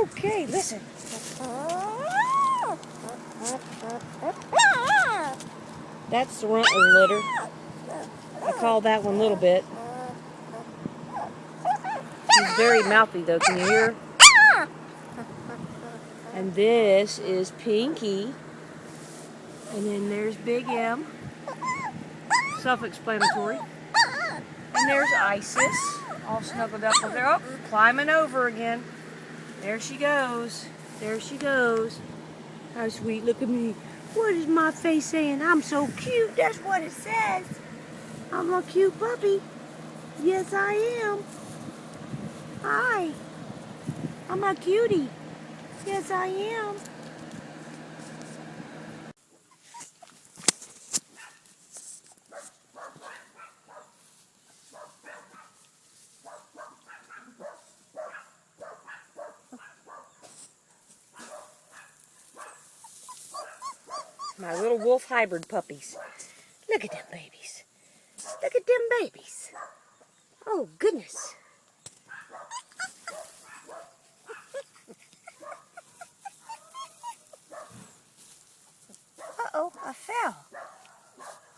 Okay, listen. That's the runtler litter. I call that one Little Bit. She's very mouthy though, can you hear her? And this is Pinky. And then there's Big M. Self-explanatory. And there's Isis, all snuggled up over there. Oh, climbing over again. There she goes. There she goes. How sweet, look at me. What is my face saying? I'm so cute, that's what it says. I'm a cute puppy. Yes, I am. Hi. I'm a cutie. Yes, I am. My little wolf hybrid puppies. Look at them babies. Look at them babies. Oh, goodness. Uh-oh, I fell.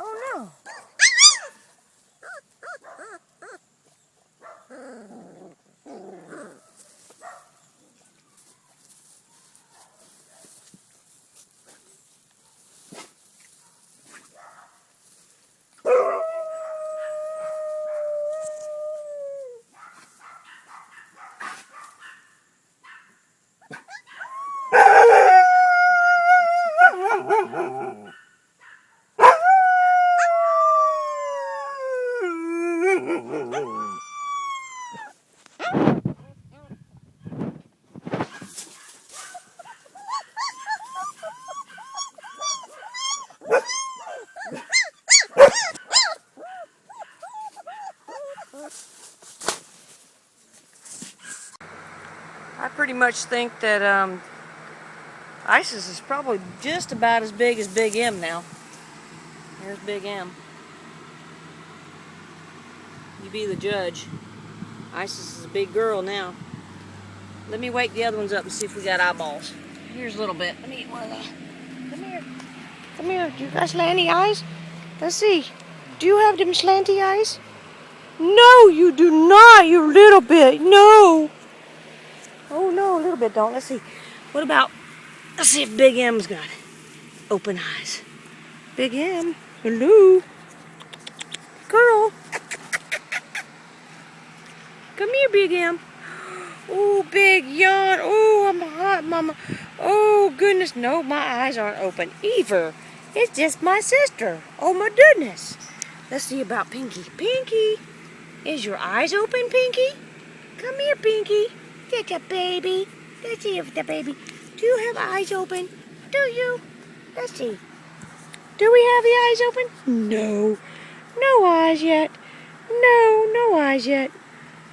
Oh, no. I pretty much think that Isis is probably just about as big as Big M now. There's Big M. You be the judge. Isis is a big girl now. Let me wake the other ones up and see if we got eyeballs. Here's a little bit. Let me eat one of that. Come here. Come here. Do you got slanty eyes? Let's see. Do you have them slanty eyes? No, you do not, you little bit. No. Oh, no, a little bit don't. Let's see. What about, let's see if Big M's got open eyes. Big M. Hello. Girl. Come here, Big M. Oh, big yawn. Oh, I'm hot, Mama. Oh, goodness. No, my eyes aren't open either. It's just my sister. Oh, my goodness. Let's see about Pinky. Pinky, is your eyes open, Pinky? Come here, Pinky. Get a baby. Let's see if the baby. Do you have eyes open? Do you? Let's see. Do we have the eyes open? No. No eyes yet. No, no eyes yet.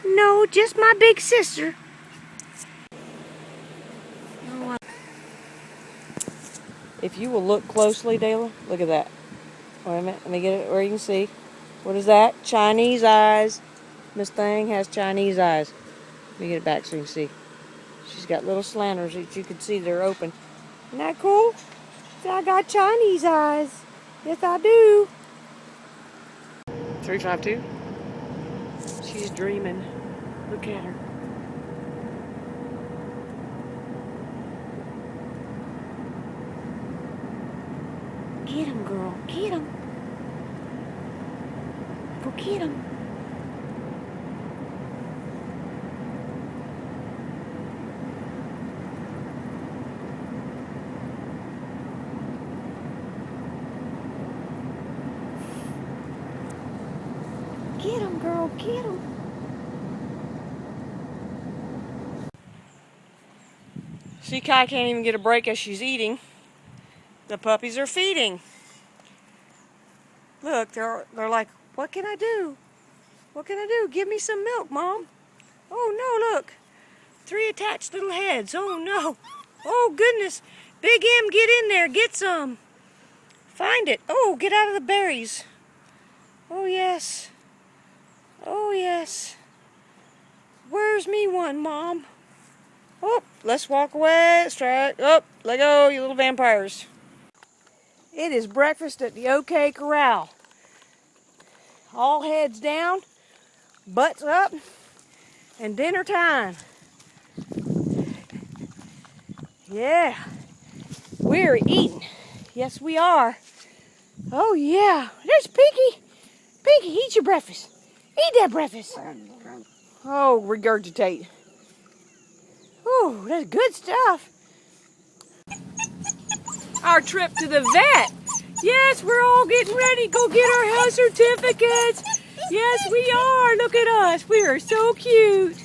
No, just my big sister. If you will look closely, Dayla, look at that. Wait a minute, let me get it where you can see. What is that? Chinese eyes. Miss Thing has Chinese eyes. Let me get it back so you can see. She's got little slanters that you can see they're open. Isn't that cool? So I got Chinese eyes. Yes, I do. 352. She's dreaming. Look at her. Get him, girl. Get him. Go get him. Get him, girl. Get him. See, Kai can't even get a break as she's eating. The puppies are feeding. Look, they're like, what can I do? What can I do? Give me some milk, Mom. Oh, no, look. 3 attached little heads. Oh, no. Oh, goodness. Big M, get in there. Get some. Find it. Oh, get out of the berries. Oh, yes. Oh, yes. Where's me one, Mom? Oh. let's walk away. Strike. Up. Let go, you little vampires. It is breakfast at the OK Corral. All heads down, butts up, and dinner time. Yeah, we're eating. Yes, we are. Oh, yeah. There's Pinky. Pinky, eat your breakfast. Eat that breakfast. Oh, regurgitate. Oh, that's good stuff. Our trip to the vet. Yes, we're all getting ready to go get our health certificates. Yes, we are. Look at us. We are so cute.